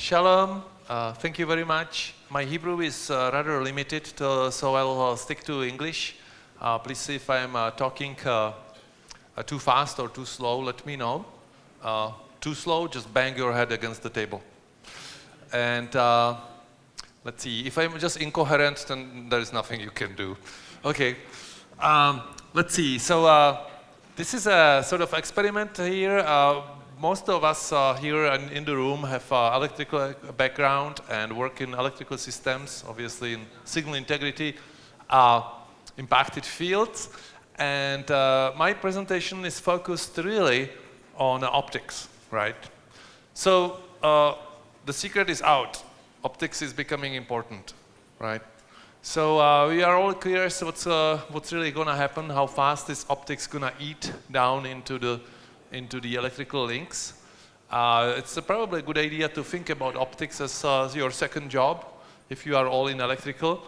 Shalom. Thank you very much. My Hebrew is rather limited, so I'll stick to English. Please see if I'm talking too fast or too slow, let me know. Too slow, just bang your head against the table. And let's see, if I'm just incoherent, then there's nothing you can do. Okay, let's see. So this is a sort of experiment here. Most of us here in the room have electrical background and work in electrical systems, obviously in signal integrity, impacted fields. And my presentation is focused really on optics, right? So the secret is out. Optics is becoming important, right? So we are all curious what's really going to happen, how fast is optics going to eat down into the electrical links. It's probably a good idea to think about optics as your second job if you are all in electrical,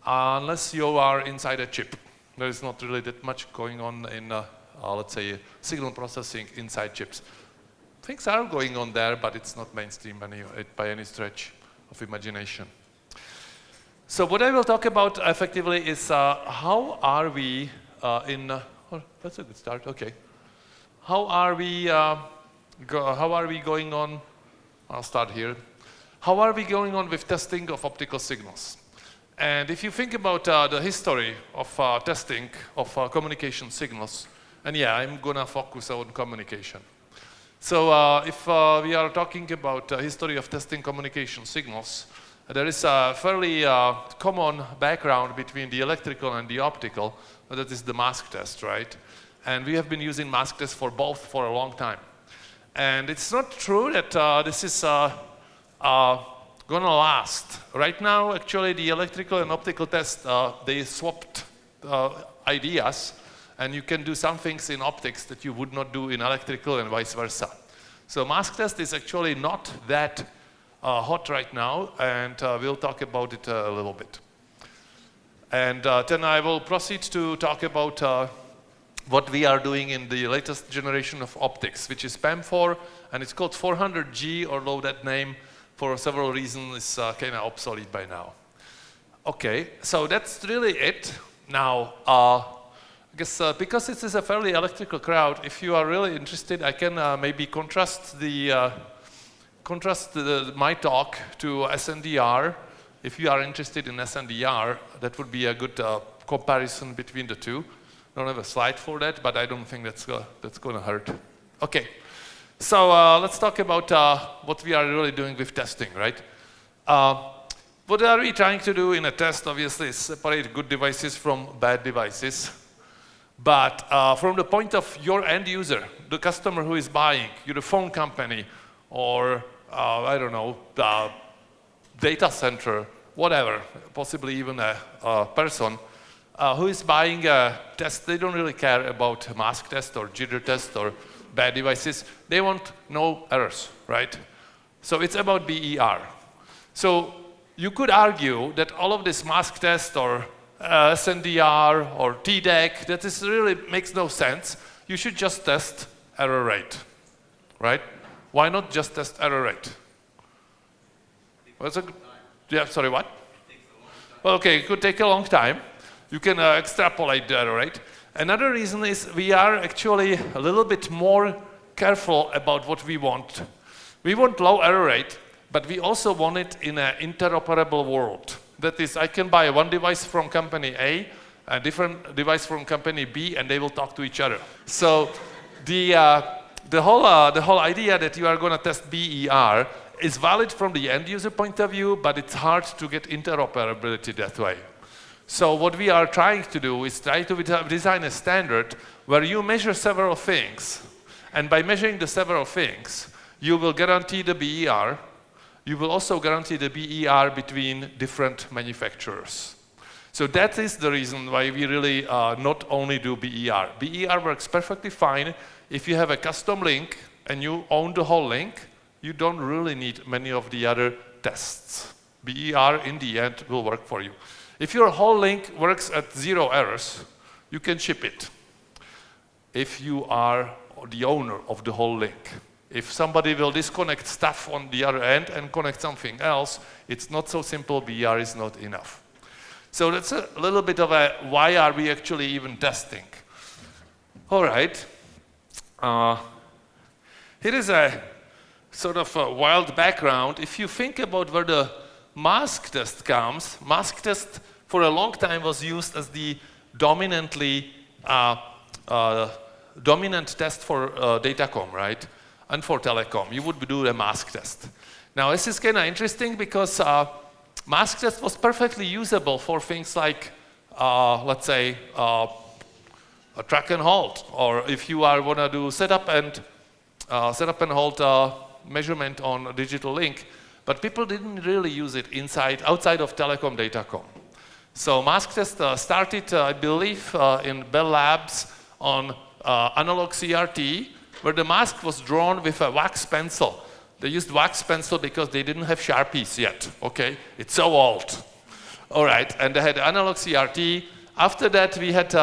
unless you are inside a chip. There is not really that much going on in, let's say, signal processing inside chips. Things are going on there, but it's not mainstream by any stretch of imagination. So what I will talk about effectively is how are we oh, that's a good start, okay. How are we going on? I'll start here. How are we going on with testing of optical signals? And if you think about the history of testing of communication signals, and yeah, I'm gonna focus on communication. So if we are talking about history of testing communication signals, there is a fairly common background between the electrical and the optical, that is the mask test, right? And we have been using mask tests for both for a long time. And it's not true that this is gonna last. Right now, actually, the electrical and optical tests, they swapped ideas, and you can do some things in optics that you would not do in electrical and vice versa. So mask test is actually not that hot right now, and we'll talk about it a little bit. And then I will proceed to talk about what we are doing in the latest generation of optics, which is PAM4, and it's called 400G, although that name, for several reasons, is kind of obsolete by now. Okay, so that's really it. Now, I guess because this is a fairly electrical crowd, if you are really interested, I can maybe contrast my talk to SNDR. If you are interested in SNDR, that would be a good comparison between the two. I don't have a slide for that, but I don't think that's going to hurt. Okay, so let's talk about what we are really doing with testing, right? What are we trying to do in a test, obviously, is separate good devices from bad devices. But from the point of your end user, the customer who is buying, you're the phone company, or I don't know, the data center, whatever, possibly even a person, who is buying a test, they don't really care about mask test or jitter test or bad devices. They want no errors, right? So it's about BER. So you could argue that all of this mask test or SNDR or TDEC, that this really makes no sense. You should just test error rate, right? Why not just test error rate? Yeah, sorry, what? Well, okay, it could take a long time. You can extrapolate the error rate. Another reason is we are actually a little bit more careful about what we want. We want low error rate, but we also want it in an interoperable world. That is, I can buy one device from company A, a different device from company B, and they will talk to each other. So the whole idea that you are going to test BER is valid from the end user point of view, but it's hard to get interoperability that way. So what we are trying to do is try to design a standard where you measure several things, and by measuring the several things, you will guarantee the BER. You will also guarantee the BER between different manufacturers. So that is the reason why we really not only do BER. BER works perfectly fine if you have a custom link and you own the whole link. You don't really need many of the other tests. BER in the end will work for you. If your whole link works at 0 errors, you can ship it if you are the owner of the whole link. If somebody will disconnect stuff on the other end and connect something else, it's not so simple, BR is not enough. So that's a little bit of a, why are we actually even testing? All right. Here is a sort of a wild background. If you think about where the mask test comes, mask test for a long time was used as the dominant test for datacom, right? And for telecom, you would do a mask test. Now this is kind of interesting because mask test was perfectly usable for things like, let's say, a track and hold, or if you want to do setup and hold measurement on a digital link, but people didn't really use it outside of telecom datacom. So mask test started, I believe, in Bell Labs on analog CRT, where the mask was drawn with a wax pencil. They used wax pencil because they didn't have Sharpies yet, okay? It's so old. All right, and they had analog CRT. After that, we had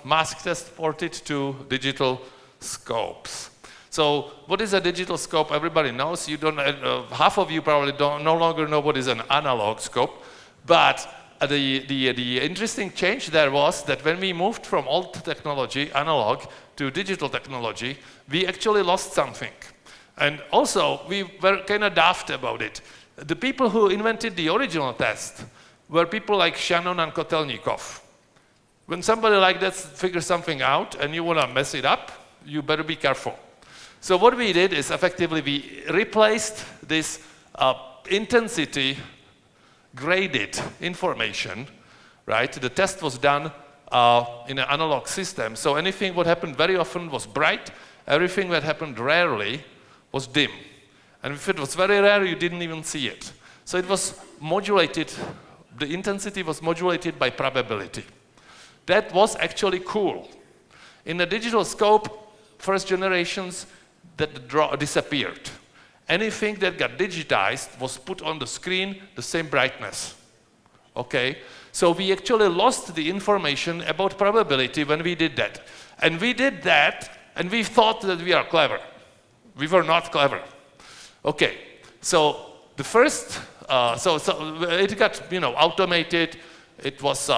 mask test ported to digital scopes. So what is a digital scope? Everybody knows. You don't. Half of you probably no longer know what is an analog scope. But the interesting change there was that when we moved from old technology, analog, to digital technology, we actually lost something. And also, we were kind of daft about it. The people who invented the original test were people like Shannon and Kotelnikov. When somebody like that figures something out and you want to mess it up, you better be careful. So what we did is effectively we replaced this intensity graded information, right? The test was done in an analog system. So anything what happened very often was bright. Everything that happened rarely was dim. And if it was very rare, you didn't even see it. So it was modulated, the intensity was modulated by probability. That was actually cool. In the digital scope, first generations, that disappeared. Anything that got digitized was put on the screen the same brightness. Okay? So we actually lost the information about probability when we did that. And we did that, and we thought that we are clever. We were not clever. Okay, so the first, so it got automated. It was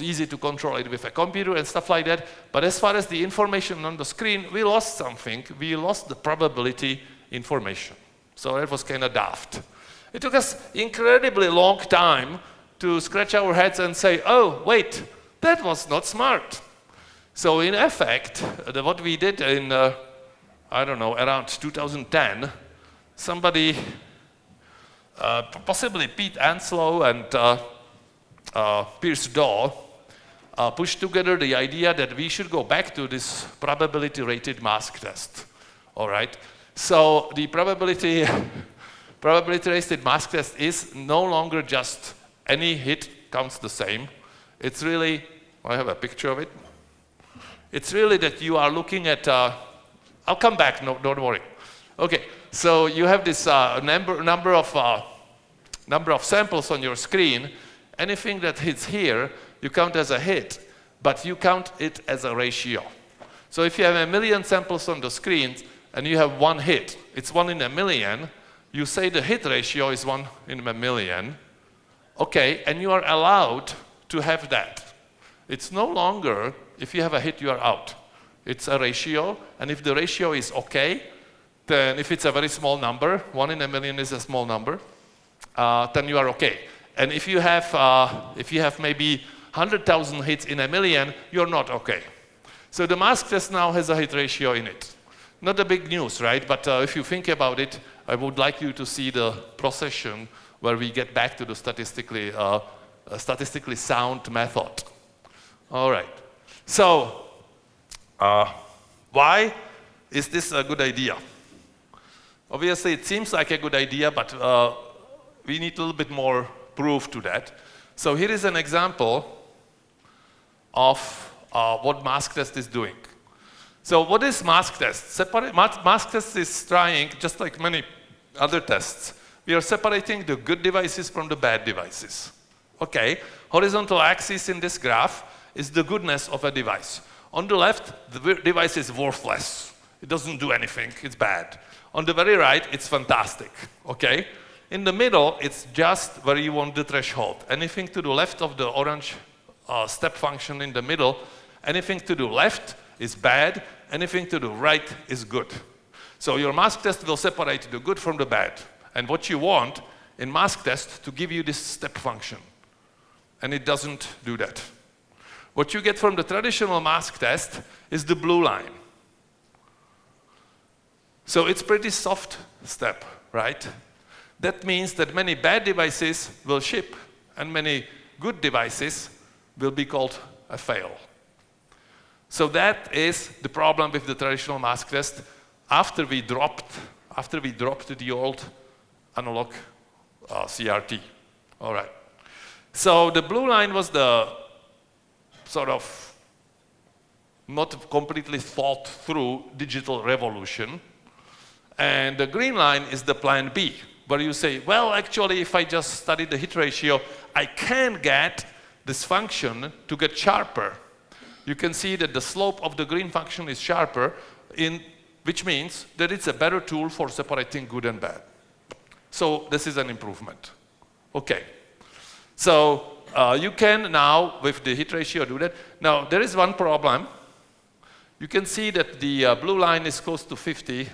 easy to control it with a computer and stuff like that. But as far as the information on the screen, we lost something. We lost the probability information. So that was kind of daft. It took us incredibly long time to scratch our heads and say, oh, wait, that was not smart. So in effect, what we did in, I don't know, around 2010, somebody, possibly Pete Anslow and Pierce Daw, pushed together the idea that we should go back to this probability-rated mask test. All right? So the probability-rated mask test is no longer just any hit counts the same. It's really, I have a picture of it. It's really that you are looking at, I'll come back, no, don't worry. Okay, so you have this number of samples on your screen. Anything that hits here, you count as a hit, but you count it as a ratio. So if you have 1 million samples on the screen and you have one hit, it's 1 in a million, you say the hit ratio is 1 in a million, okay, and you are allowed to have that. It's no longer, if you have a hit, you are out. It's a ratio, and if the ratio is okay, then if it's a very small number, 1 in a million is a small number, then you are okay. And if you have maybe 100,000 hits in a million, you're not okay. So the mask test now has a hit ratio in it. Not a big news, right? But if you think about it, I would like you to see the procession where we get back to the statistically sound method. All right. So why is this a good idea? Obviously, it seems like a good idea, but we need a little bit more proof to that. So here is an example of what mask test is doing. So what is mask test? Mask test is trying, just like many other tests, we are separating the good devices from the bad devices. Okay, horizontal axis in this graph is the goodness of a device. On the left, the device is worthless. It doesn't do anything, it's bad. On the very right, it's fantastic, okay? In the middle, it's just where you want the threshold. Anything to the left of the orange step function in the middle, anything to the left is bad, anything to the right is good. So your mask test will separate the good from the bad. And what you want in mask test to give you this step function. And it doesn't do that. What you get from the traditional mask test is the blue line. So it's pretty soft step, right? That means that many bad devices will ship and many good devices will be called a fail. So that is the problem with the traditional mask test after we dropped the old analog CRT. All right. So the blue line was the sort of not completely thought through digital revolution. And the green line is the plan B, where you say, well, actually, if I just study the hit ratio, I can get this function to get sharper. You can see that the slope of the green function is sharper, which means that it's a better tool for separating good and bad. So this is an improvement. Okay. So you can now, with the hit ratio, do that. Now, there is one problem. You can see that the blue line is close to 50.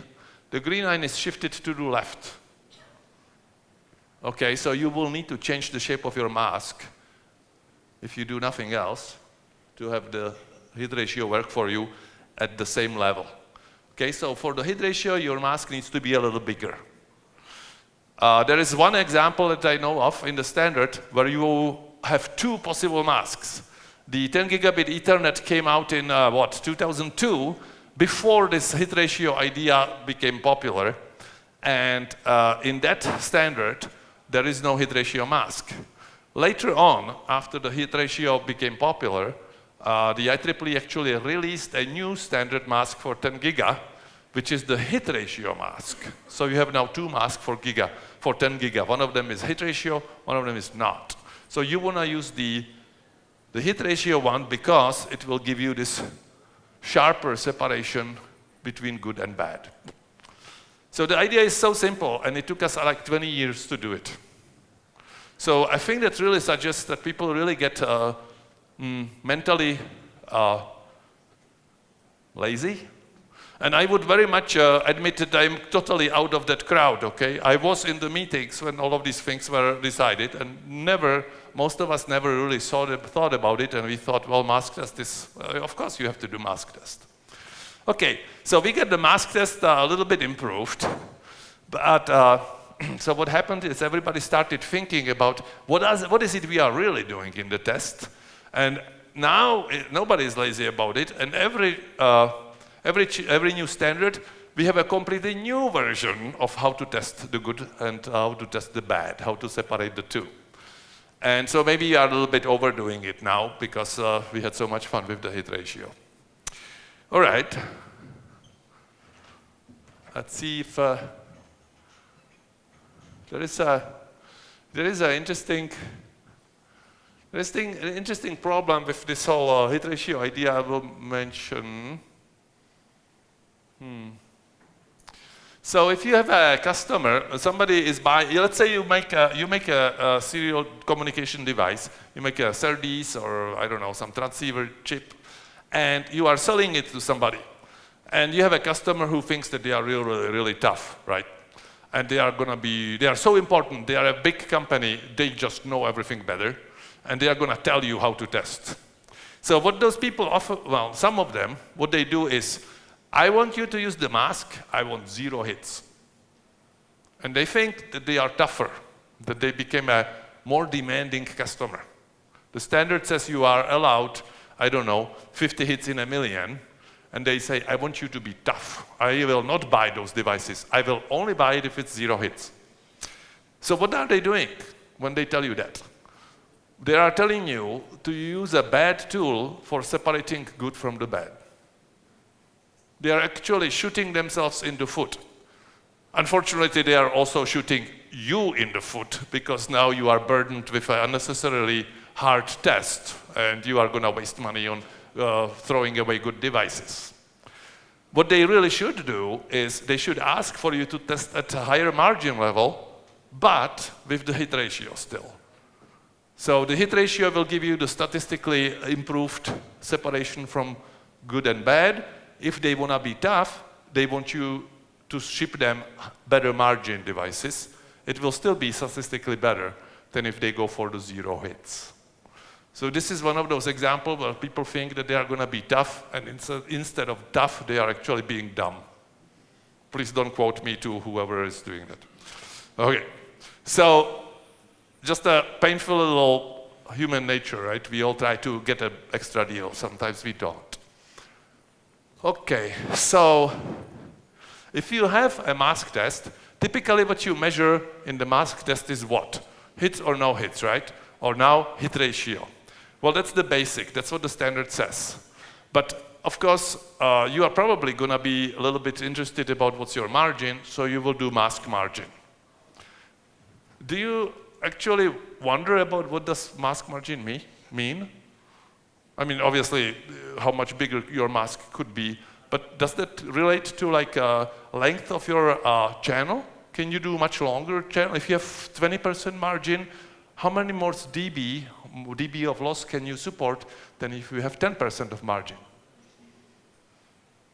The green line is shifted to the left. Okay, so you will need to change the shape of your mask if you do nothing else to have the hit ratio work for you at the same level. Okay, so for the hit ratio, your mask needs to be a little bigger. There is one example that I know of in the standard where you have two possible masks. The 10 gigabit Ethernet came out in 2002, before this hit ratio idea became popular. And in that standard, there is no hit ratio mask. Later on, after the hit ratio became popular, the IEEE actually released a new standard mask for 10 giga, which is the hit ratio mask. So you have now two masks for 10 giga. One of them is hit ratio, one of them is not. So you want to use the hit ratio one because it will give you this sharper separation between good and bad. So the idea is so simple, and it took us like 20 years to do it. So I think that really suggests that people really get mentally lazy. And I would very much admit that I'm totally out of that crowd, okay? I was in the meetings when all of these things were decided, and most of us never really thought about it, and we thought, well, mask test is, of course you have to do mask test. Okay, so we get the mask test a little bit improved, but so what happened is everybody started thinking about what is it we are really doing in the test, and now nobody is lazy about it, and every new standard, we have a completely new version of how to test the good and how to test the bad, how to separate the two. And so maybe you are a little bit overdoing it now because we had so much fun with the hit ratio. All right. Let's see if there is an interesting problem with this whole hit ratio idea I will mention. So if you have a customer, somebody is buying, let's say you make a serial communication device, you make a SerDes or I don't know, some transceiver chip, and you are selling it to somebody. And you have a customer who thinks that they are really tough, right? And they are so important, they are a big company, they just know everything better, and they are gonna tell you how to test. So what those people offer, well, some of them, what they do is, I want you to use the mask, I want 0 hits. And they think that they are tougher, that they became a more demanding customer. The standard says you are allowed, I don't know, 50 hits in a million, and they say, I want you to be tough. I will not buy those devices. I will only buy it if it's 0 hits. So what are they doing when they tell you that? They are telling you to use a bad tool for separating good from the bad. They are actually shooting themselves in the foot. Unfortunately, they are also shooting you in the foot because now you are burdened with an unnecessarily hard test and you are going to waste money on throwing away good devices. What they really should do is they should ask for you to test at a higher margin level, but with the hit ratio still. So the hit ratio will give you the statistically improved separation from good and bad. If they want to be tough, they want you to ship them better margin devices. It will still be statistically better than if they go for the 0 hits. So this is one of those examples where people think that they are going to be tough, and instead of tough, they are actually being dumb. Please don't quote me to whoever is doing that. Okay, so just a painful little human nature, right? We all try to get an extra deal. Sometimes we don't. Okay, so if you have a mask test, typically what you measure in the mask test is what? Hits or no hits, right? Or now hit ratio. Well, that's the basic. That's what the standard says. But of course, you are probably going to be a little bit interested about what's your margin, so you will do mask margin. Do you actually wonder about what does mask margin mean? I mean, obviously, how much bigger your mask could be, but does that relate to like length of your channel? Can you do much longer channel? If you have 20% margin, how many more dB of loss can you support than if you have 10% of margin?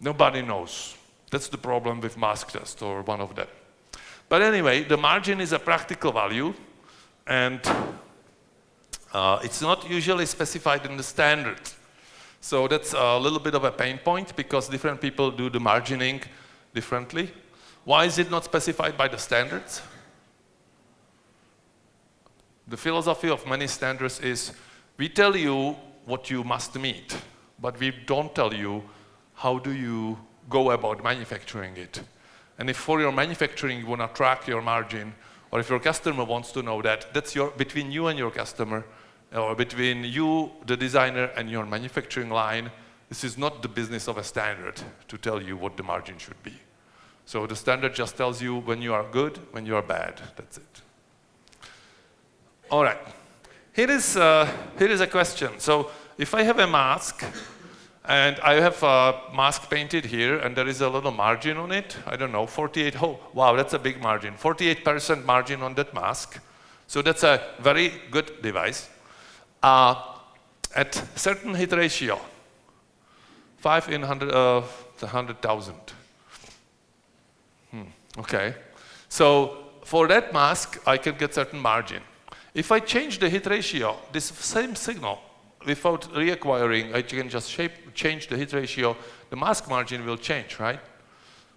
Nobody knows. That's the problem with mask test, or one of them. But anyway, the margin is a practical value, and it's not usually specified in the standard. So that's a little bit of a pain point, because different people do the margining differently. Why is it not specified by the standards? The philosophy of many standards is, we tell you what you must meet, but we don't tell you how do you go about manufacturing it. And if for your manufacturing you want to track your margin, or if your customer wants to know that, that's between you and your customer, or between you, the designer, and your manufacturing line. This is not the business of a standard to tell you what the margin should be. So the standard just tells you when you are good, when you are bad. That's it. All right. Here is a question. So if I have a mask, and I have a mask painted here, and there is a little margin on it, I don't know, 48, oh, wow, that's a big margin, 48% margin on that mask. So that's a very good device. At certain hit ratio, 5 in 100,000. Okay. So for that mask, I can get certain margin. If I change the hit ratio, this same signal, without reacquiring, I can just change the hit ratio, the mask margin will change, right?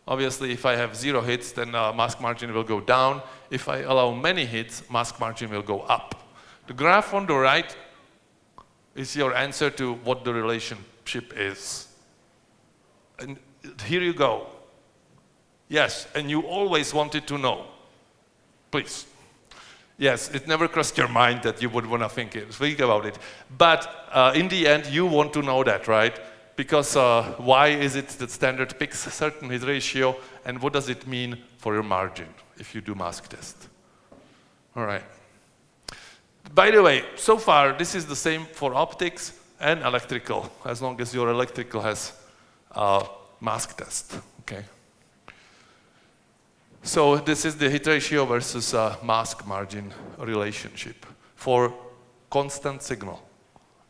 Obviously, if I have 0 hits, then mask margin will go down. If I allow many hits, mask margin will go up. The graph on the right is your answer to what the relationship is. And here you go. Yes, and you always wanted to know. Please. Yes, it never crossed your mind that you would want to think about it. But in the end, you want to know that, right? Because why is it that standard picks a certain hit ratio, and what does it mean for your margin if you do mask test? All right. By the way, so far, this is the same for optics and electrical, as long as your electrical has mask test, okay? So this is the hit ratio versus mask margin relationship for constant signal.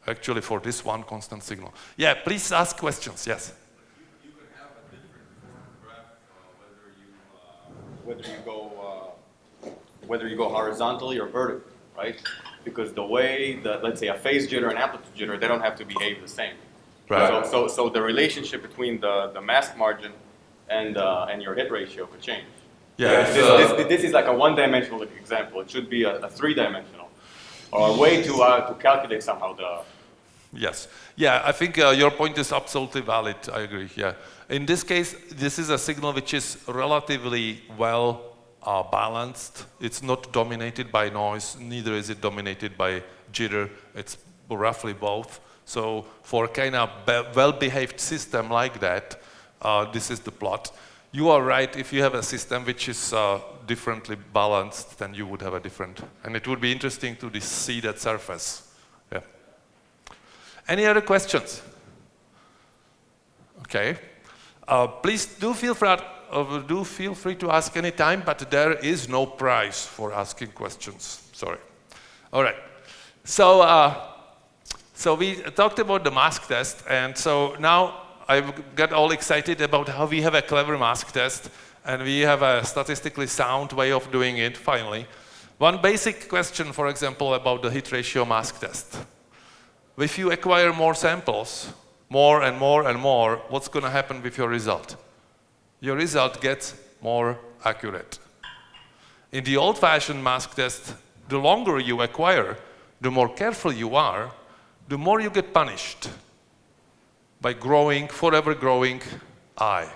Actually, for this one constant signal. Yeah, please ask questions, yes? You could have a different form graph whether you go horizontally or vertically, right? Because the way that, let's say, a phase jitter and amplitude jitter, they don't have to behave the same. Right. So the relationship between the mask margin and your hit ratio could change. Yeah. This is like a one-dimensional example. It should be a three-dimensional, or a way to calculate somehow the. Yes. Yeah, I think your point is absolutely valid. I agree. Yeah. In this case, this is a signal which is relatively well balanced. It's not dominated by noise. Neither is it dominated by jitter. It's roughly both. So for a kind of well-behaved system like that, this is the plot. You are right. If you have a system which is differently balanced, then you would have a different. And it would be interesting to see that surface. Yeah. Any other questions? Okay. Please do feel free to ask any time, but there is no prize for asking questions. Sorry. All right. So we talked about the mask test, and so now I got all excited about how we have a clever mask test, and we have a statistically sound way of doing it, finally. One basic question, for example, about the hit ratio mask test. If you acquire more samples, more and more and more, what's going to happen with your result? Your result gets more accurate. In the old-fashioned mask test, the longer you acquire, the more careful you are, the more you get punished by forever growing I.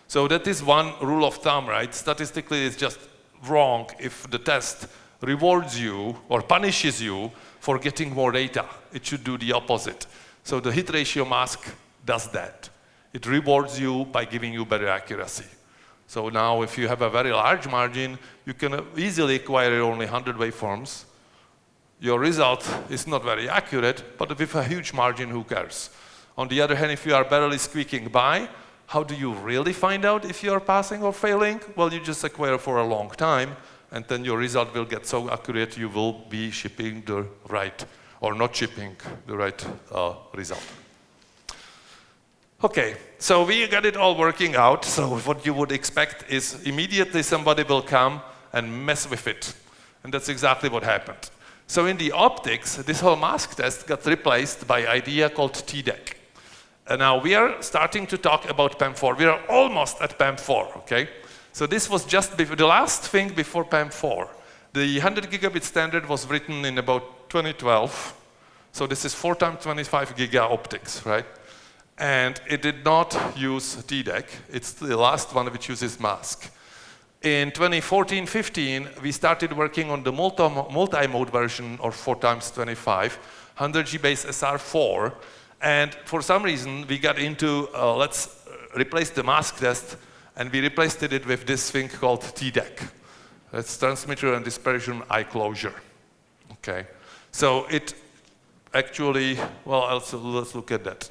So that is one rule of thumb, right? Statistically, it's just wrong if the test rewards you or punishes you for getting more data. It should do the opposite. So the hit ratio mask does that. It rewards you by giving you better accuracy. So now if you have a very large margin, you can easily acquire only 100 waveforms. Your result is not very accurate, but with a huge margin, who cares? On the other hand, if you are barely squeaking by, how do you really find out if you are passing or failing? Well, you just acquire for a long time, and then your result will get so accurate you will be shipping the right, or not shipping the right result. Okay, so we got it all working out. So what you would expect is immediately somebody will come and mess with it. And that's exactly what happened. So in the optics, this whole mask test got replaced by an idea called TDEC. And now we are starting to talk about PAM4. We are almost at PAM4, okay? So this was just the last thing before PAM4. The 100 gigabit standard was written in about 2012. So this is 4 times 25 giga optics, right? And it did not use TDEC. It's the last one which uses mask. In 2014-15, we started working on the multimode version of 4 times 25, 100G base SR4. And for some reason, we got into, let's replace the mask test, and we replaced it with this thing called TDEC. That's transmitter and dispersion eye closure. Okay. So it actually, well, let's look at that.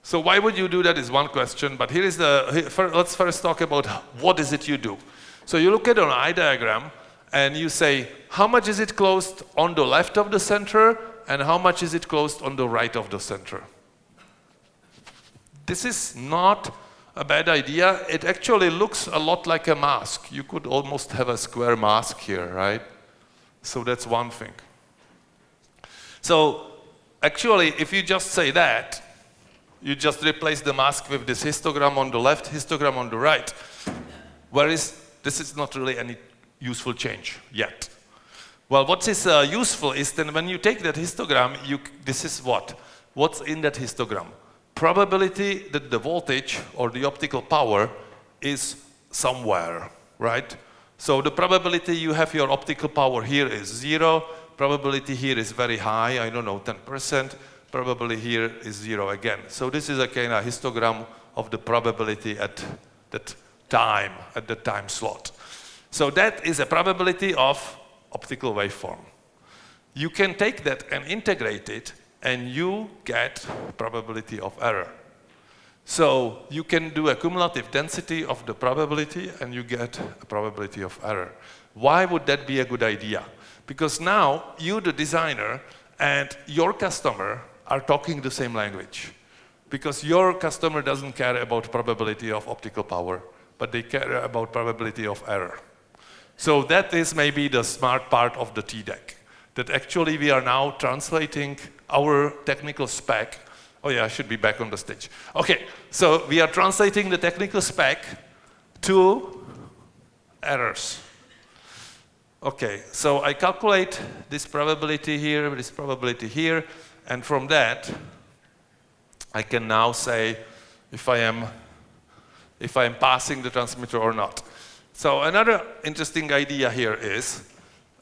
So why would you do that is one question, but let's first talk about what is it you do. So you look at an eye diagram and you say, how much is it closed on the left of the center and how much is it closed on the right of the center? This is not a bad idea. It actually looks a lot like a mask. You could almost have a square mask here, right? So that's one thing. So actually, if you just say that, you just replace the mask with this histogram on the left, histogram on the right. This is not really any useful change yet. Well, what is useful is then when you take that histogram, this is what? What's in that histogram? Probability that the voltage or the optical power is somewhere, right? So the probability you have your optical power here is 0. Probability here is very high, I don't know, 10%. Probability here is 0 again. So this is a kind of histogram of the probability at that time slot. So that is a probability of optical waveform. You can take that and integrate it, and you get probability of error. So you can do a cumulative density of the probability, and you get a probability of error. Why would that be a good idea? Because now you, the designer, and your customer are talking the same language. Because your customer doesn't care about probability of optical power, but they care about probability of error. So that is maybe the smart part of the TDEC, that actually we are now translating our technical spec. Oh yeah, I should be back on the stage. Okay, so we are translating the technical spec to errors. Okay, so I calculate this probability here, and from that, I can now say if I am passing the transmitter or not. So another interesting idea here is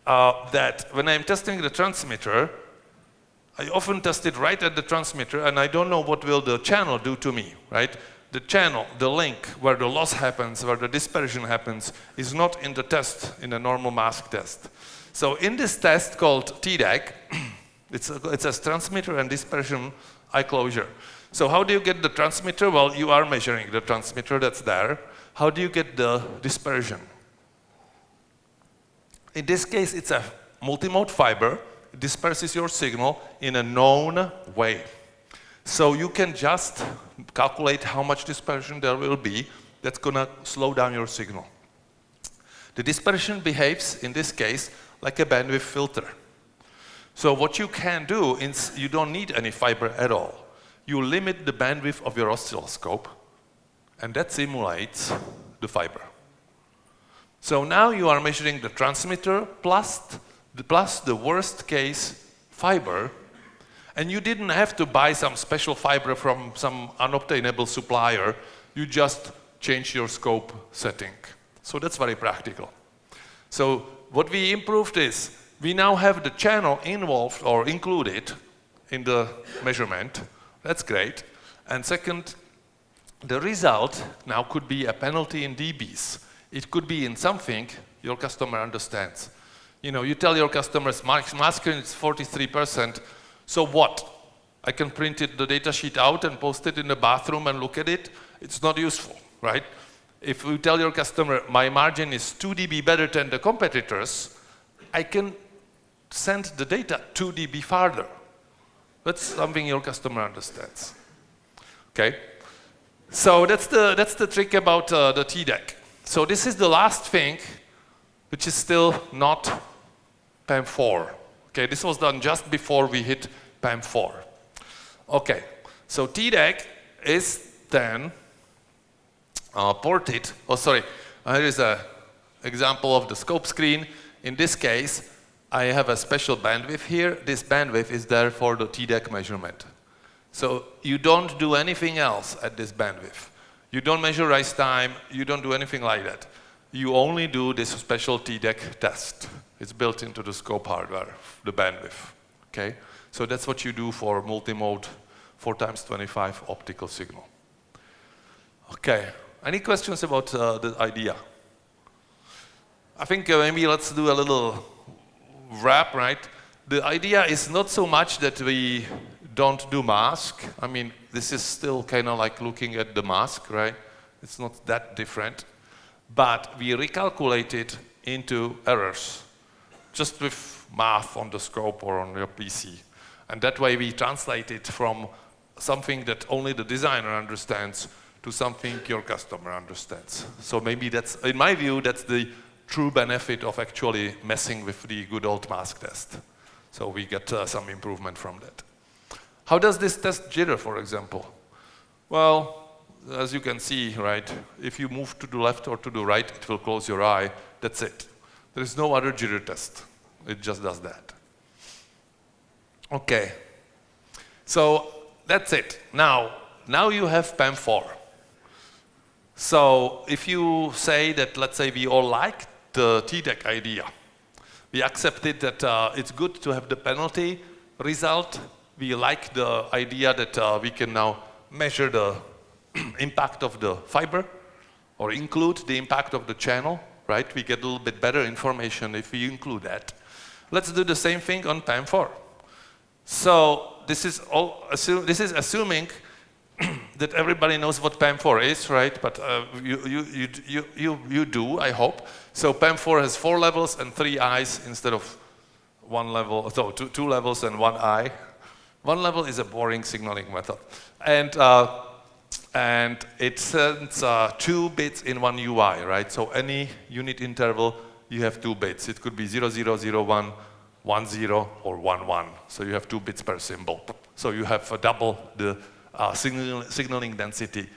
that when I'm testing the transmitter, I often test it right at the transmitter, and I don't know what will the channel do to me, right? The channel, the link, where the loss happens, where the dispersion happens, is not in the test, in a normal mask test. So in this test called TDEC, It says transmitter and dispersion eye closure. So how do you get the transmitter? Well, you are measuring the transmitter that's there. How do you get the dispersion? In this case, it's a multimode fiber. It disperses your signal in a known way. So you can just calculate how much dispersion there will be. That's going to slow down your signal. The dispersion behaves, in this case, like a bandwidth filter. So what you can do is you don't need any fiber at all. You limit the bandwidth of your oscilloscope, and that simulates the fiber. So now you are measuring the transmitter plus the worst case fiber, and you didn't have to buy some special fiber from some unobtainable supplier. You just change your scope setting. So that's very practical. So what we improved is we now have the channel involved or included in the measurement. That's great. And second, the result now could be a penalty in dBs. It could be in something your customer understands. You know, you tell your customers, mask is 43%, so what? I can print it, the data sheet out and post it in the bathroom and look at it. It's not useful, right? If you tell your customer, my margin is 2 dB better than the competitors, I can send the data 2 dB farther. That's something your customer understands. Okay? So that's the trick about the TDEC. So this is the last thing which is still not PAM4. Okay, this was done just before we hit PAM4. Okay, so TDEC is then ported. Oh, sorry, here is an example of the scope screen. In this case, I have a special bandwidth here. This bandwidth is there for the TDEC measurement. So you don't do anything else at this bandwidth. You don't measure rise time, you don't do anything like that. You only do this special TDEC test. It's built into the scope hardware, the bandwidth, okay? So that's what you do for multimode 4x25 optical signal. Okay, any questions about the idea? I think maybe let's do a little wrap, right? The idea is not so much that we don't do mask. I mean, this is still kind of like looking at the mask, right? It's not that different. But we recalculate it into errors, just with math on the scope or on your PC. And that way we translate it from something that only the designer understands to something your customer understands. So maybe that's, in my view, that's the true benefit of actually messing with the good old mask test. So we get some improvement from that. How does this test jitter, for example? Well, as you can see, right, if you move to the left or to the right, it will close your eye. That's it. There is no other jitter test. It just does that. Okay. So that's it. Now you have PAM4. So if you say that, let's say we all like the TDEC idea, we accepted that it's good to have the penalty result. We like the idea that we can now measure the impact of the fiber or include the impact of the channel, right? We get a little bit better information if we include that. Let's do the same thing on PAM4. So this is assuming that everybody knows what PAM4 is, right? But you do, I hope. So PAM4 has 4 levels and 3 eyes instead of 1 level, so 2 levels and 1 eye. 1 level is a boring signaling method. And it sends 2 bits in 1 UI, right? So any unit interval, you have 2 bits. It could be 0, 0, 0, 1, 1, 0, or 1, 1. So you have 2 bits per symbol. So you have double the signaling density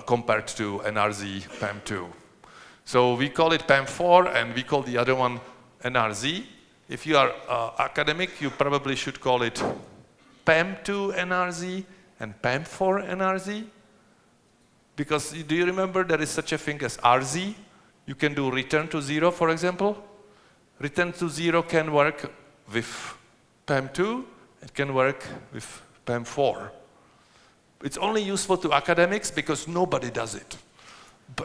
compared to NRZ PAM2. So we call it PAM4, and we call the other one NRZ. If you are academic, you probably should call it PAM2 NRZ and PAM4 NRZ. Because do you remember there is such a thing as RZ? You can do return to 0, for example. Return to 0 can work with PAM2. It can work with PAM4. It's only useful to academics because nobody does it.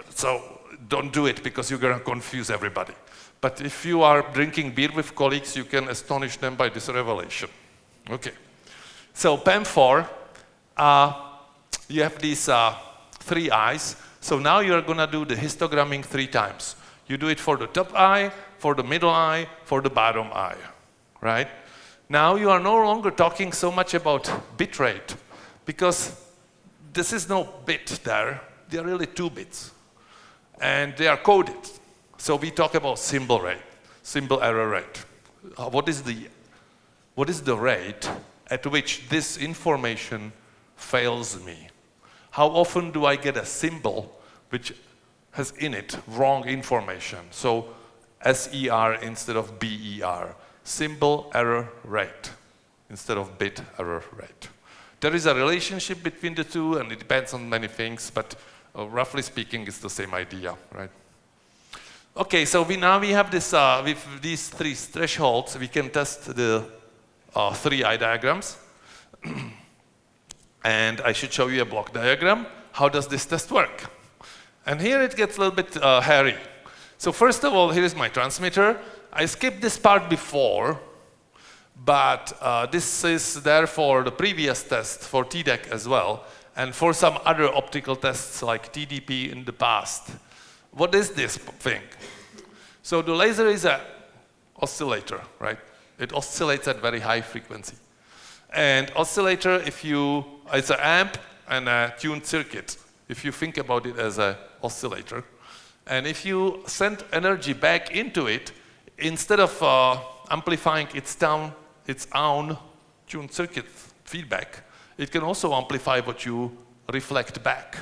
So don't do it because you're going to confuse everybody. But if you are drinking beer with colleagues, you can astonish them by this revelation. Okay. So PAM4, you have these 3 eyes. So now you're going to do the histogramming 3 times. You do it for the top eye, for the middle eye, for the bottom eye, right? Now you are no longer talking so much about bit rate, because this is no bit there. They are really 2 bits, and they are coded. So we talk about symbol rate, symbol error rate. What is the rate at which this information fails me? How often do I get a symbol which has in it wrong information? So SER instead of BER, symbol error rate instead of bit error rate. There is a relationship between the two, and it depends on many things, but roughly speaking, it's the same idea, right? Okay, so now we have this, with these 3 thresholds, we can test the 3 eye diagrams. And I should show you a block diagram. How does this test work? And here it gets a little bit hairy. So first of all, here is my transmitter. I skipped this part before, but this is there for the previous test for TDEC as well, and for some other optical tests like TDP in the past. What is this thing? So the laser is an oscillator, right? It oscillates at very high frequency. And oscillator, it's an amp and a tuned circuit, if you think about it as an oscillator. And if you send energy back into it, instead of amplifying its own tuned circuit feedback, it can also amplify what you reflect back.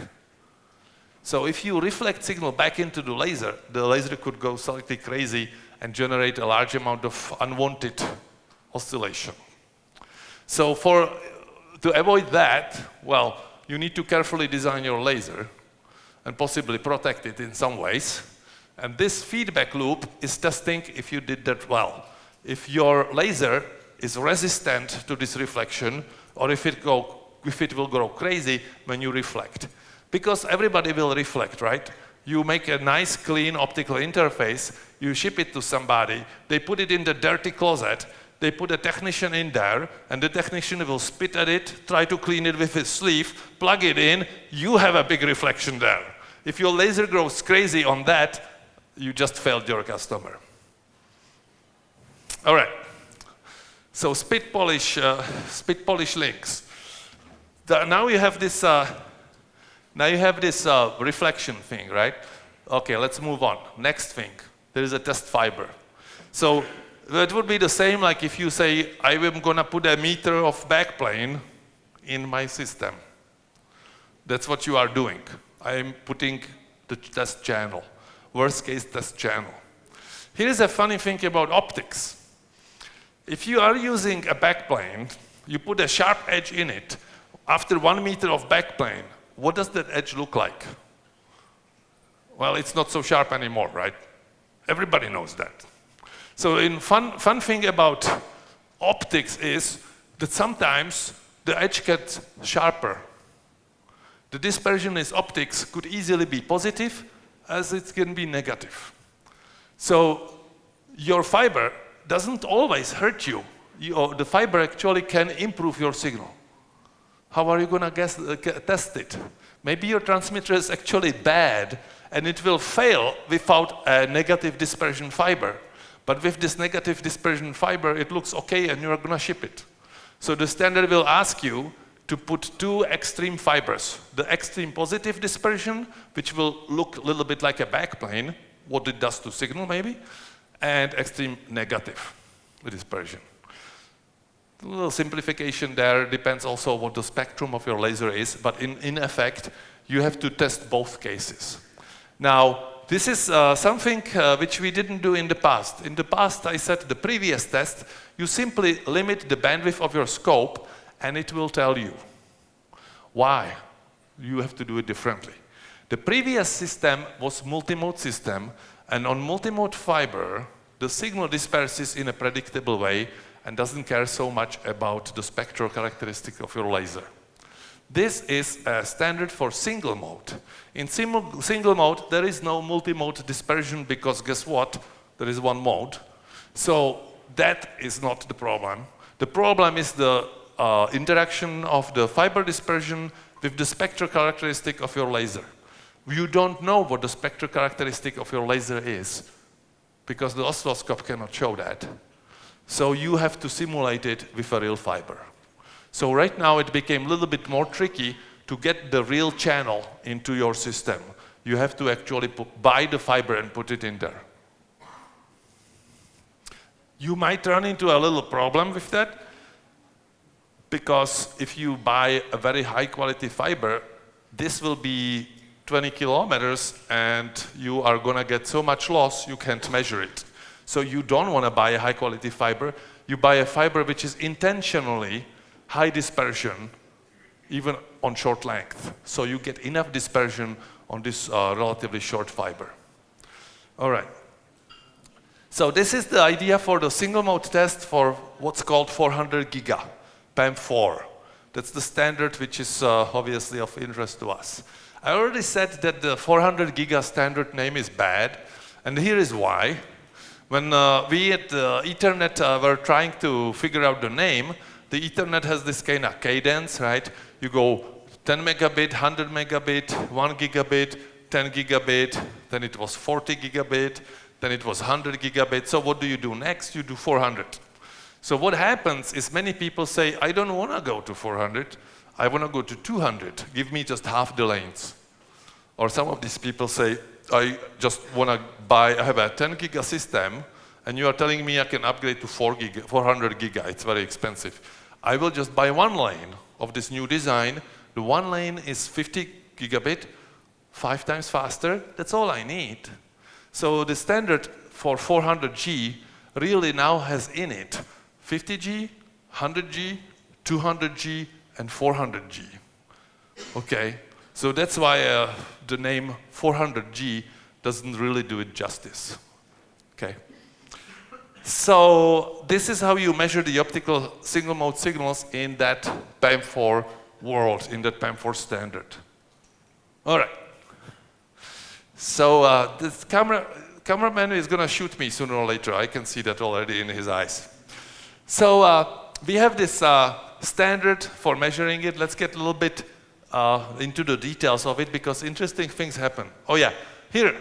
So if you reflect signal back into the laser could go slightly crazy and generate a large amount of unwanted oscillation. So to avoid that, well, you need to carefully design your laser and possibly protect it in some ways. And this feedback loop is testing if you did that well. If your laser is resistant to this reflection, or if it will go crazy when you reflect. Because everybody will reflect, right? You make a nice, clean optical interface, you ship it to somebody, they put it in the dirty closet, they put a technician in there, and the technician will spit at it, try to clean it with his sleeve, plug it in, you have a big reflection there. If your laser goes crazy on that, you just failed your customer. All right. So spit polish links. Now you have this. Reflection thing, right? Okay, let's move on. Next thing, there is a test fiber. So that would be the same like if you say, I am going to put a meter of backplane in my system. That's what you are doing. I am putting the test channel, worst case test channel. Here is a funny thing about optics. If you are using a backplane, you put a sharp edge in it. After 1 meter of backplane, what does that edge look like? Well, it's not so sharp anymore, right? Everybody knows that. So fun thing about optics is that sometimes the edge gets sharper. The dispersion in optics could easily be positive as it can be negative. So your fiber doesn't always hurt you. The fiber actually can improve your signal. How are you going to test it? Maybe your transmitter is actually bad and it will fail without a negative dispersion fiber. But with this negative dispersion fiber, it looks okay and you're going to ship it. So the standard will ask you to put 2 extreme fibers. The extreme positive dispersion, which will look a little bit like a backplane, what it does to signal maybe, and extreme negative dispersion. A little simplification there, depends also what the spectrum of your laser is, but in effect, you have to test both cases. Now, this is something which we didn't do in the past. In the past, I said the previous test, you simply limit the bandwidth of your scope and it will tell you. Why? You have to do it differently. The previous system was multimode system, and on multimode fiber, the signal disperses in a predictable way and doesn't care so much about the spectral characteristic of your laser. This is a standard for single mode. In single mode, there is no multimode dispersion because guess what? There is one mode. So that is not the problem. The problem is the interaction of the fiber dispersion with the spectral characteristic of your laser. You don't know what the spectral characteristic of your laser is because the oscilloscope cannot show that. So you have to simulate it with a real fiber. So right now it became a little bit more tricky to get the real channel into your system. You have to actually buy the fiber and put it in there. You might run into a little problem with that, because if you buy a very high quality fiber, this will be 20 kilometers and you are going to get so much loss you can't measure it. So you don't want to buy a high quality fiber. You buy a fiber which is intentionally high dispersion, even on short length. So you get enough dispersion on this relatively short fiber. All right. So this is the idea for the single mode test for what's called 400 giga, PAM4. That's the standard which is obviously of interest to us. I already said that the 400 giga standard name is bad, and here is why. When we at Ethernet were trying to figure out the name, the Ethernet has this kind of cadence, right? You go 10 megabit, 100 megabit, 1 gigabit, 10 gigabit, then it was 40 gigabit, then it was 100 gigabit. So what do you do next? You do 400. So what happens is many people say, I don't want to go to 400, I want to go to 200. Give me just half the lanes. Or some of these people say, I just want to buy, I have a 10 giga system, and you are telling me I can upgrade to 400 giga, it's very expensive. I will just buy one lane of this new design. The one lane is 50 gigabit, 5 times faster, that's all I need. So the standard for 400G really now has in it 50G, 100G, 200G, and 400G. Okay, so that's why the name 400G doesn't really do it justice. Okay. So this is how you measure the optical single mode signals in that PAM4 world, in that PAM4 standard. All right. So this cameraman is going to shoot me sooner or later. I can see that already in his eyes. So we have this standard for measuring it. Let's get a little bit into the details of it, because interesting things happen. Oh yeah, here.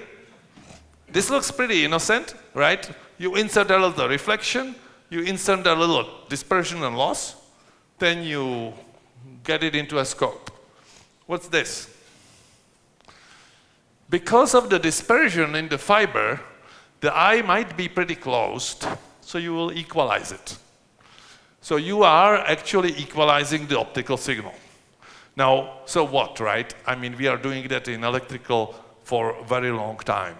This looks pretty innocent, right? You insert a little reflection, you insert a little dispersion and loss, then you get it into a scope. What's this? Because of the dispersion in the fiber, the eye might be pretty closed, so you will equalize it. So you are actually equalizing the optical signal. Now, so what, right? I mean, we are doing that in electrical for a very long time.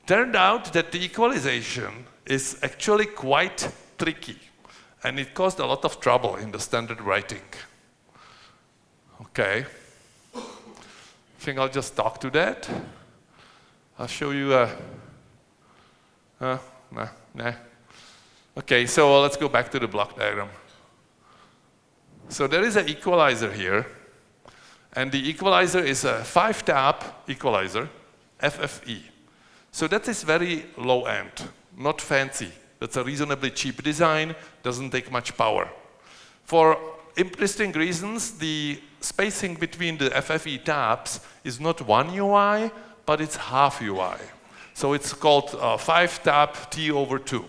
Turned out that the equalization is actually quite tricky, and it caused a lot of trouble in the standard writing. Okay. I think I'll just talk to that. I'll show you nah. Okay, so let's go back to the block diagram. So there is an equalizer here, and the equalizer is a 5-tap equalizer, FFE. So that is very low end, not fancy. That's a reasonably cheap design, doesn't take much power. For interesting reasons, the spacing between the FFE taps is not 1 UI, but it's half UI. So it's called 5-tap T/2.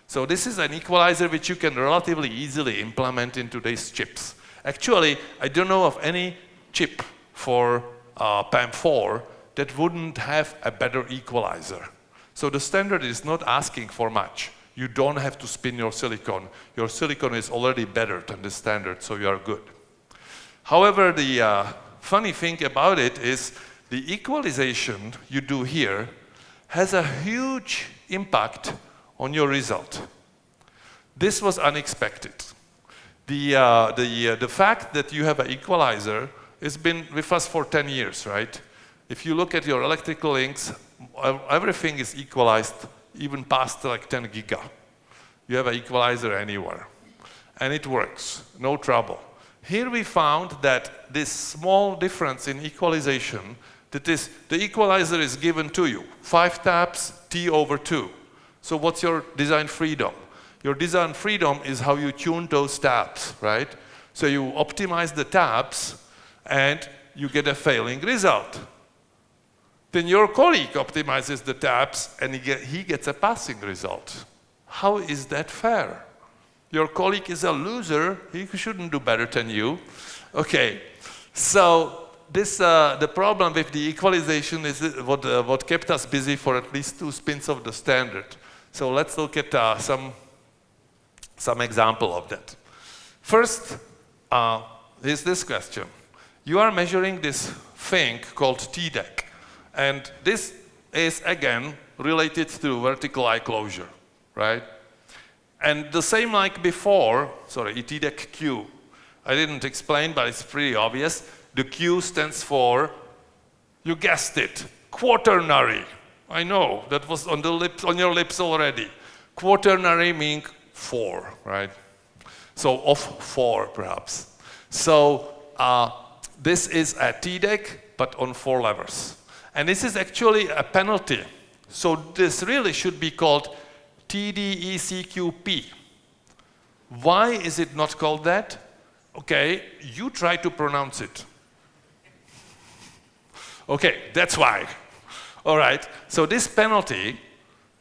So this is an equalizer which you can relatively easily implement into these chips. Actually, I don't know of any chip for PAM4 that wouldn't have a better equalizer. So the standard is not asking for much. You don't have to spin your silicon. Your silicon is already better than the standard, so you are good. However, the funny thing about it is the equalization you do here has a huge impact on your result. This was unexpected. The fact that you have an equalizer has been with us for 10 years, right? If you look at your electrical links, everything is equalized even past like 10 giga. You have an equalizer anywhere. And it works, no trouble. Here we found that this small difference in equalization, that is, the equalizer is given to you, 5 taps T/2. So what's your design freedom? Your design freedom is how you tune those taps, right? So you optimize the taps and you get a failing result. Then your colleague optimizes the taps and he gets a passing result. How is that fair? Your colleague is a loser, he shouldn't do better than you. Okay, so this, the problem with the equalization is what kept us busy for at least 2 spins of the standard. So let's look at some example of that. First is this question. You are measuring this thing called TDEC, and this is again related to vertical eye closure, right? And the same like before, sorry, TDEC Q. I didn't explain, but it's pretty obvious. The Q stands for, you guessed it, quaternary. I know, that was on the lips, on your lips already. Quaternary means 4, right? So of 4, perhaps. So this is a TDEC, but on 4 levers. And this is actually a penalty. So this really should be called TDECQP. Why is it not called that? Okay, you try to pronounce it. Okay, that's why. All right, so this penalty,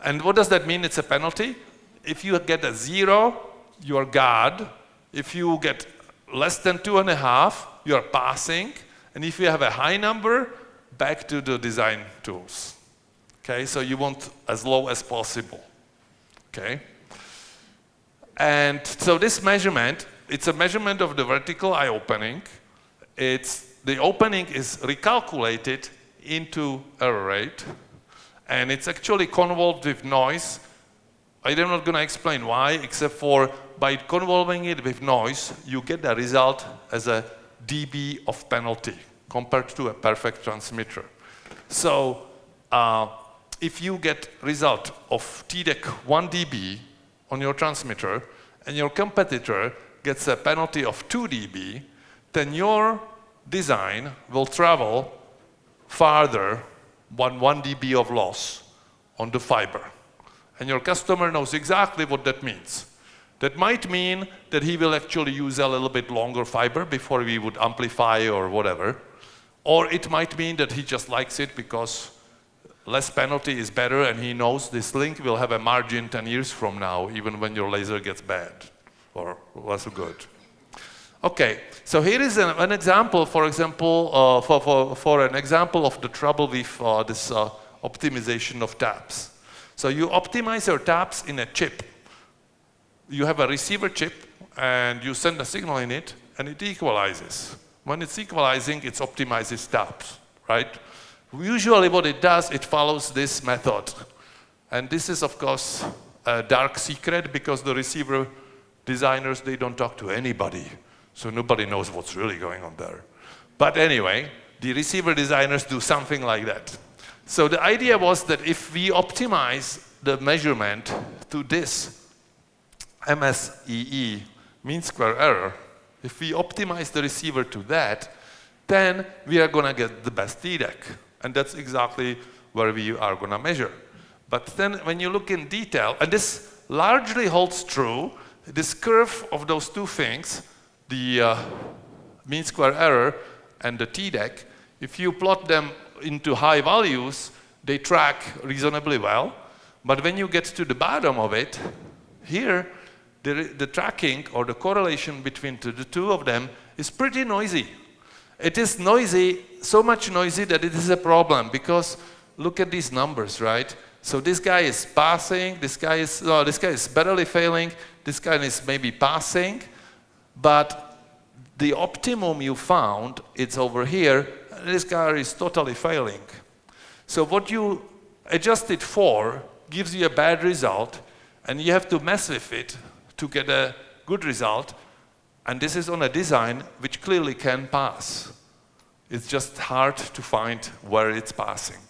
and what does that mean? It's a penalty. If you get a 0, you are God. If you get less than 2.5, you are passing. And if you have a high number, back to the design tools. Okay, so you want as low as possible. Okay, and so this measurement, it's a measurement of the vertical eye opening. The opening is recalculated into error rate, and it's actually convolved with noise. I'm not going to explain why, except for by convolving it with noise, you get the result as a dB of penalty compared to a perfect transmitter. So if you get result of TDEC 1 dB on your transmitter and your competitor gets a penalty of 2 dB, then your design will travel farther than 1 dB of loss on the fiber. And your customer knows exactly what that means. That might mean that he will actually use a little bit longer fiber before we would amplify or whatever. Or it might mean that he just likes it because less penalty is better, and he knows this link will have a margin 10 years from now, even when your laser gets bad or less good. Okay, so here is an example, for example, for an example of the trouble with this optimization of taps. So you optimize your taps in a chip. You have a receiver chip, and you send a signal in it, and it equalizes. When it's equalizing, it optimizes taps, right? Usually what it does, it follows this method. And this is, of course, a dark secret because the receiver designers, they don't talk to anybody. So nobody knows what's really going on there. But anyway, the receiver designers do something like that. So the idea was that if we optimize the measurement to this MSEE, mean square error, if we optimize the receiver to that, then we are going to get the best TDEC. And that's exactly where we are going to measure. But then when you look in detail, and this largely holds true, this curve of those two things, the mean square error and the TDEC, if you plot them into high values, they track reasonably well. But when you get to the bottom of it, here, the tracking or the correlation between the two of them is pretty noisy. It is noisy, so much noisy that it is a problem, because look at these numbers, right? So this guy is passing, this guy is barely failing, this guy is maybe passing, but the optimum you found, it's over here, and this guy is totally failing. So what you adjusted for gives you a bad result, and you have to mess with it to get a good result, and this is on a design which clearly can pass. It's just hard to find where it's passing.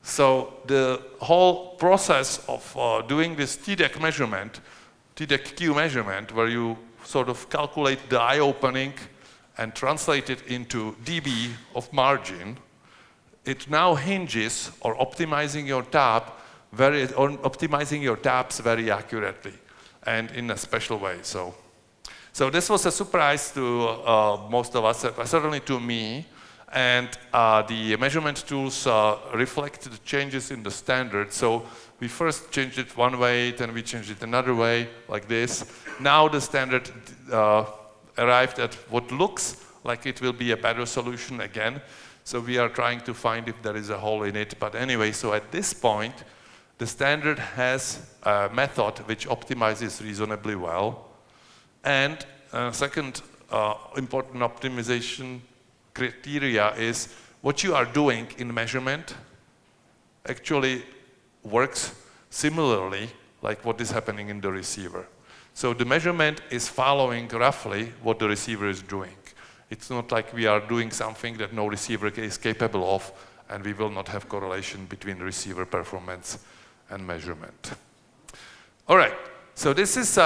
So the whole process of doing this TDEC measurement, TDEC-Q measurement, where you sort of calculate the eye opening and translate it into dB of margin, it now hinges on optimizing your taps very accurately. and in a special way. So this was a surprise to most of us, certainly to me. And the measurement tools reflect the changes in the standard. So we first changed it one way, then we changed it another way, like this. Now the standard arrived at what looks like it will be a better solution again. So we are trying to find if there is a hole in it. But anyway, so at this point, the standard has a method which optimizes reasonably well. And second important optimization criteria is what you are doing in measurement actually works similarly like what is happening in the receiver. So the measurement is following roughly what the receiver is doing. It's not like we are doing something that no receiver is capable of, and we will not have correlation between receiver performance and measurement. All right, so this is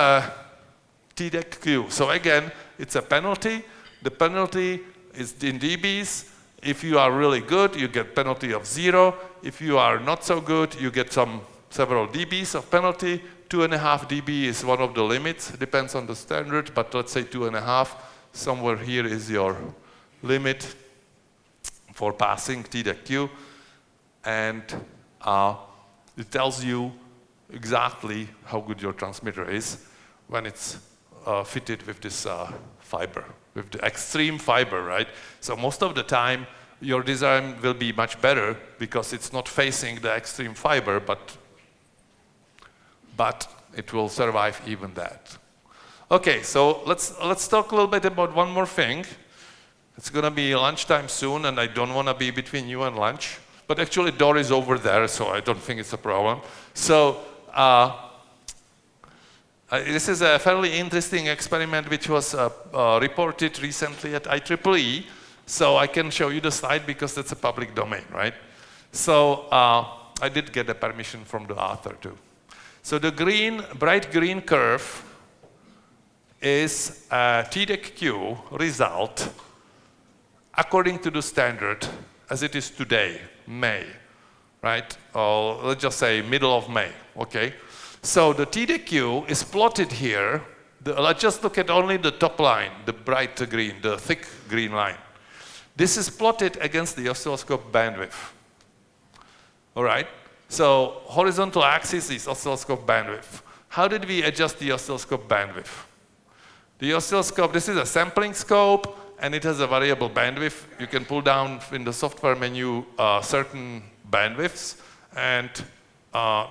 TDEC-Q. So again, it's a penalty. The penalty is in dBs. If you are really good, you get penalty of 0. If you are not so good, you get several dBs of penalty. 2.5 dB is one of the limits. Depends on the standard, but let's say 2.5. Somewhere here is your limit for passing TDEC-Q, and it tells you exactly how good your transmitter is when it's fitted with this fiber, with the extreme fiber, right? So most of the time, your design will be much better because it's not facing the extreme fiber, but it will survive even that. Okay, so let's talk a little bit about one more thing. It's going to be lunchtime soon, and I don't want to be between you and lunch. But actually, door is over there, so I don't think it's a problem. So this is a fairly interesting experiment which was reported recently at IEEE. So I can show you the slide because that's a public domain, right? So I did get a permission from the author too. So the bright green curve is a TDEC-Q result according to the standard as it is today, May, right? Or let's just say middle of May, okay? So the TDEC-Q is plotted here. Let's just look at only the top line, the bright green, the thick green line. This is plotted against the oscilloscope bandwidth, all right? So horizontal axis is oscilloscope bandwidth. How did we adjust the oscilloscope bandwidth? The oscilloscope, this is a sampling scope, and it has a variable bandwidth. You can pull down in the software menu certain bandwidths, and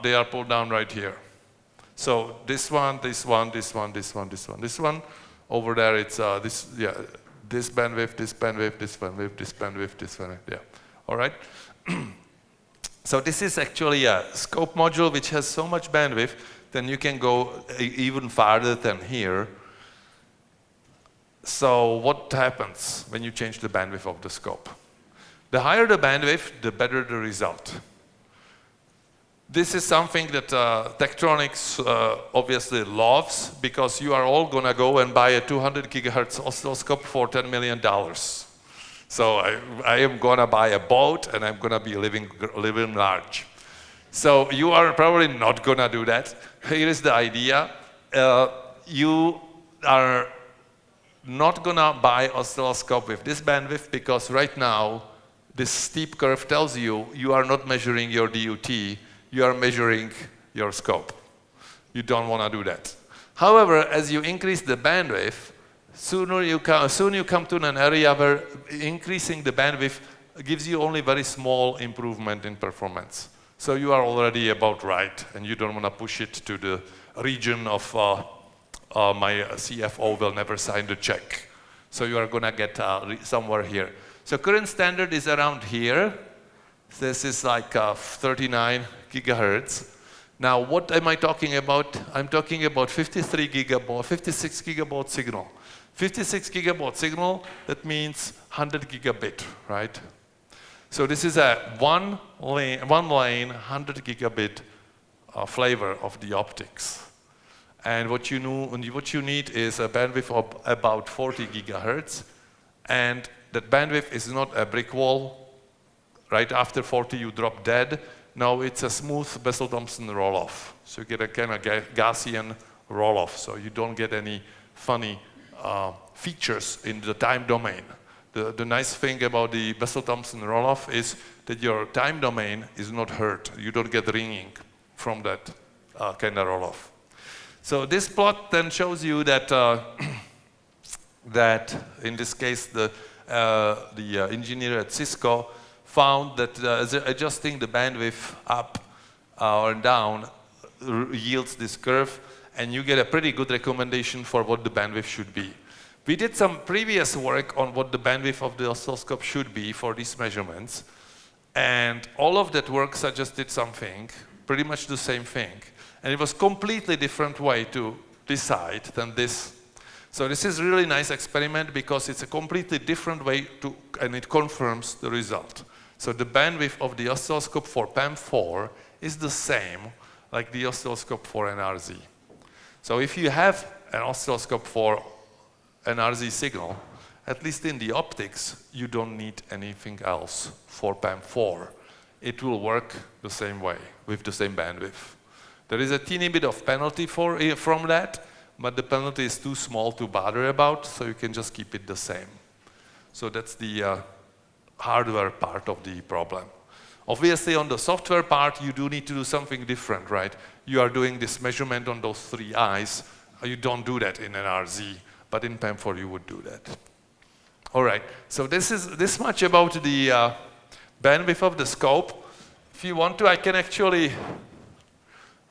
they are pulled down right here. So this one, this one, this one, this one, this one, this one. Over there, it's this bandwidth, this bandwidth, this bandwidth, this bandwidth, this bandwidth. Yeah. All right. So this is actually a scope module which has so much bandwidth, then you can go even farther than here. So what happens when you change the bandwidth of the scope? The higher the bandwidth, the better the result. This is something that Tektronix obviously loves, because you are all going to go and buy a 200 gigahertz oscilloscope for $10 million. So I am going to buy a boat, and I'm going to be living large. So you are probably not going to do that. Here is the idea. You are not going to buy oscilloscope with this bandwidth, because right now this steep curve tells you you are not measuring your DUT, you are measuring your scope. You don't want to do that. However, as you increase the bandwidth, soon you come to an area where increasing the bandwidth gives you only very small improvement in performance. So you are already about right, and you don't want to push it to the region of my CFO will never sign the check. So you are going to get somewhere here. So current standard is around here. This is like 39 gigahertz. Now, what am I talking about? I'm talking about 56 gigabaud signal. 56 gigabaud signal, that means 100 gigabit, right? So this is a one lane 100 gigabit flavor of the optics. And what you need is a bandwidth of about 40 gigahertz, and that bandwidth is not a brick wall. Right after 40 you drop dead. No, it's a smooth Bessel-Thomson roll-off. So you get a kind of Gaussian roll-off, so you don't get any funny features in the time domain. The nice thing about the Bessel-Thomson roll-off is that your time domain is not hurt. You don't get ringing from that kind of roll-off. So this plot then shows you that that in this case the engineer at Cisco found that adjusting the bandwidth up or down yields this curve, and you get a pretty good recommendation for what the bandwidth should be. We did some previous work on what the bandwidth of the oscilloscope should be for these measurements, and all of that work suggested something, pretty much the same thing. And it was completely different way to decide than this. So this is a really nice experiment because it's a completely different way to, and it confirms the result. So the bandwidth of the oscilloscope for PAM4 is the same like the oscilloscope for NRZ. So if you have an oscilloscope for an RZ signal, at least in the optics, you don't need anything else for PAM4. It will work the same way with the same bandwidth. There is a teeny bit of penalty from that, but the penalty is too small to bother about, so you can just keep it the same. So that's the hardware part of the problem. Obviously, on the software part, you do need to do something different, right? You are doing this measurement on those three eyes. You don't do that in an RZ, but in PAM4 you would do that. All right, so this much about the bandwidth of the scope. If you want to, I can actually,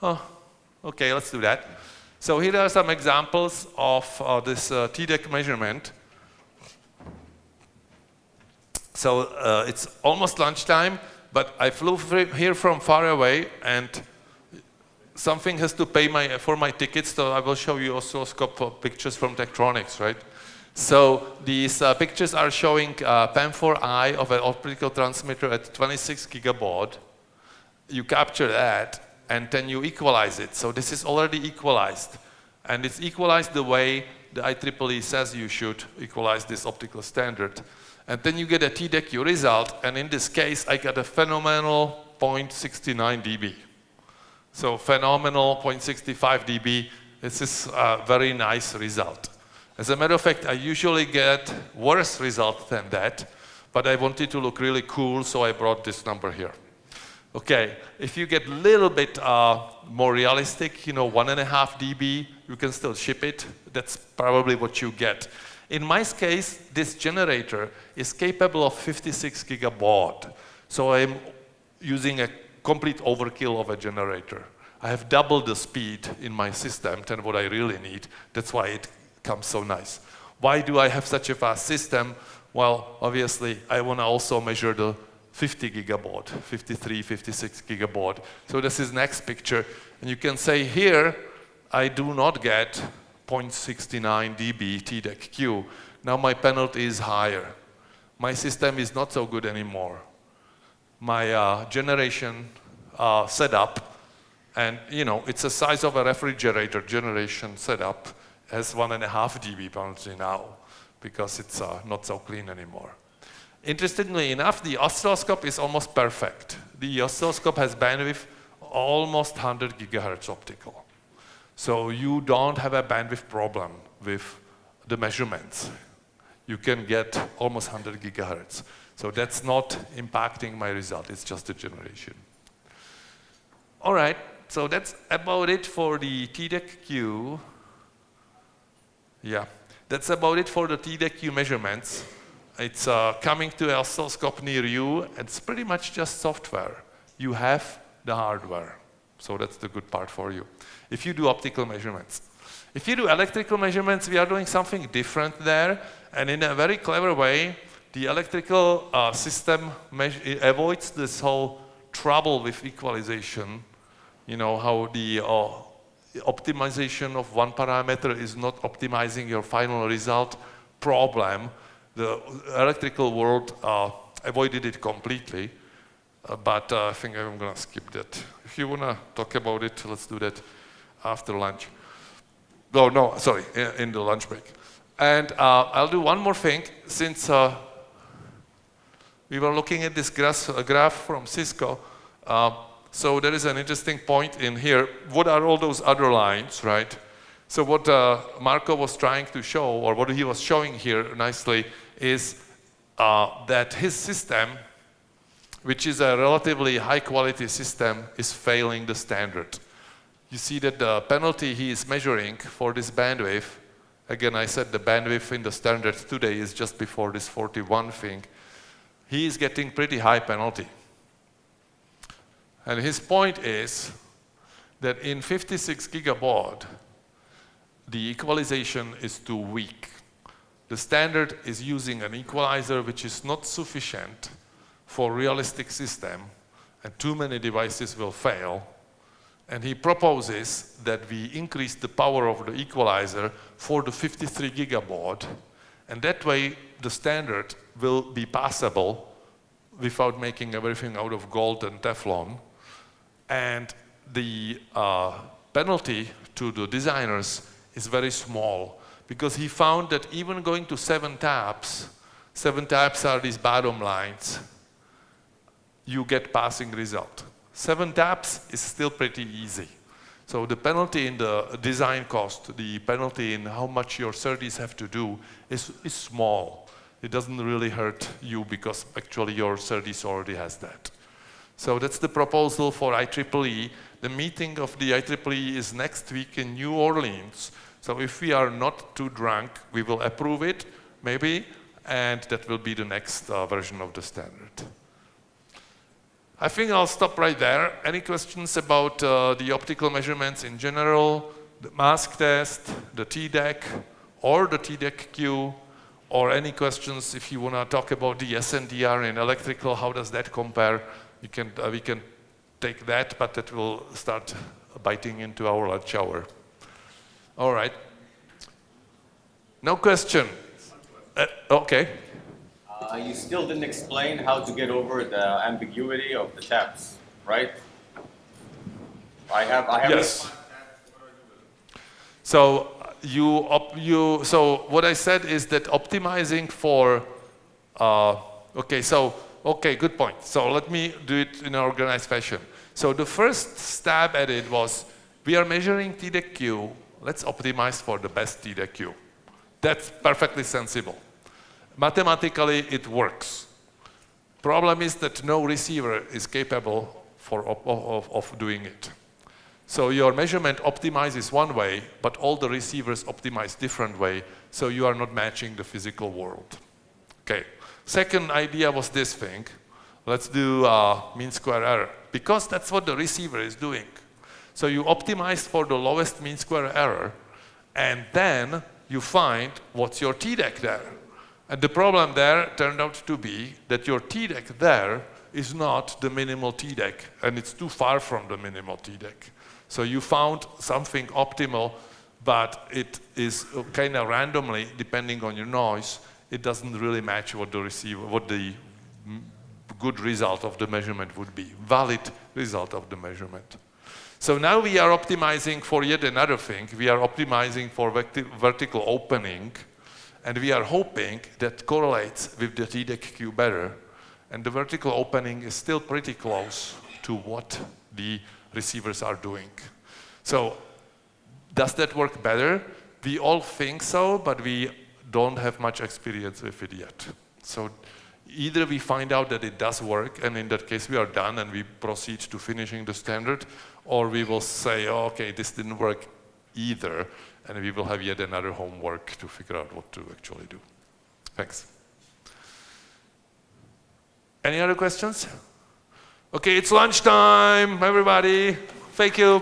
okay, let's do that. So here are some examples of this TDEC measurement. So it's almost lunchtime, but I flew here from far away, and something has to pay for my tickets, so I will show you oscilloscope pictures from Tektronix, right? So these pictures are showing PAM4i of an optical transmitter at 26 gigabaud. You capture that, and then you equalize it. So this is already equalized, and it's equalized the way the IEEE says you should equalize this optical standard. And then you get a TDEC result, and in this case, I got a phenomenal 0.69 dB. So phenomenal 0.65 dB, this is a very nice result. As a matter of fact, I usually get worse result than that, but I wanted to look really cool, so I brought this number here. Okay, if you get a little bit more realistic, 1.5 dB, you can still ship it. That's probably what you get. In my case, this generator is capable of 56 gigabaud. So I'm using a complete overkill of a generator. I have doubled the speed in my system than what I really need. That's why it comes so nice. Why do I have such a fast system? Well, obviously, I want to also measure the 50 gigabaud, 53, 56 gigabaud. So this is next picture. And you can say here, I do not get 0.69 dB TDEC-Q. Now my penalty is higher. My system is not so good anymore. My generation setup, and it's the size of a refrigerator generation setup, has 1.5 dB penalty now because it's not so clean anymore. Interestingly enough, the oscilloscope is almost perfect. The oscilloscope has bandwidth almost 100 gigahertz optical. So you don't have a bandwidth problem with the measurements. You can get almost 100 gigahertz. So that's not impacting my result, it's just a generation. All right, so that's about it for the TDEC-Q. Yeah, that's about it for the TDEC-Q measurements. It's coming to an oscilloscope near you. It's pretty much just software. You have the hardware. So that's the good part for you. If you do optical measurements. If you do electrical measurements, we are doing something different there. And in a very clever way, the electrical system avoids this whole trouble with equalization. How the optimization of one parameter is not optimizing your final result problem. The electrical world avoided it completely. But I think I'm going to skip that. If you want to talk about it, let's do that after lunch. No, sorry, in the lunch break. And I'll do one more thing. Since we were looking at this graph from Cisco, so there is an interesting point in here. What are all those other lines, right? So what Marco was trying to show, or what he was showing here nicely, is that his system, which is a relatively high quality system, is failing the standard. You see that the penalty he is measuring for this bandwidth, again I said the bandwidth in the standard today is just before this 41 thing, he is getting pretty high penalty. And his point is that in 56 gigabaud, the equalization is too weak. The standard is using an equalizer which is not sufficient for realistic system, and too many devices will fail. And he proposes that we increase the power of the equalizer for the 53 gigabaud, and that way the standard will be passable without making everything out of gold and Teflon. And the penalty to the designers is very small, because he found that even going to 7 taps are these bottom lines, you get passing result. 7 taps is still pretty easy. So the penalty in the design cost, the penalty in how much your SerDes have to do is small. It doesn't really hurt you because actually your SerDes already has that. So that's the proposal for IEEE. The meeting of the IEEE is next week in New Orleans. So if we are not too drunk, we will approve it, maybe, and that will be the next version of the standard. I think I'll stop right there. Any questions about the optical measurements in general, the mask test, the TDEC, or the TDEC-Q, or any questions if you want to talk about the SNDR in electrical, how does that compare? We can take that, but that will start biting into our lunch hour. All right. No question. Okay. You still didn't explain how to get over the ambiguity of the taps, right? I have. Yes. So so what I said is that optimizing for. Okay, good point. So let me do it in an organized fashion. So the first stab at it was, we are measuring TDEC-Q, let's optimize for the best TDEC-Q. That's perfectly sensible. Mathematically, it works. Problem is that no receiver is capable of doing it. So your measurement optimizes one way, but all the receivers optimize different way, so you are not matching the physical world. Okay. Second idea was this thing. Let's do mean square error, because that's what the receiver is doing. So you optimize for the lowest mean square error, and then you find what's your TDEC there. And the problem there turned out to be that your TDEC there is not the minimal TDEC, and it's too far from the minimal TDEC. So you found something optimal, but it is kind of randomly, depending on your noise, it doesn't really match what the good result of the measurement would be, valid result of the measurement. So now we are optimizing for yet another thing. We are optimizing for vertical opening, and we are hoping that correlates with the TDEC-Q better. And the vertical opening is still pretty close to what the receivers are doing. So does that work better? We all think so, but we don't have much experience with it yet. So either we find out that it does work, and in that case we are done and we proceed to finishing the standard, or we will say, oh, okay, this didn't work either, and we will have yet another homework to figure out what to actually do. Thanks. Any other questions? Okay, it's lunchtime, everybody. Thank you.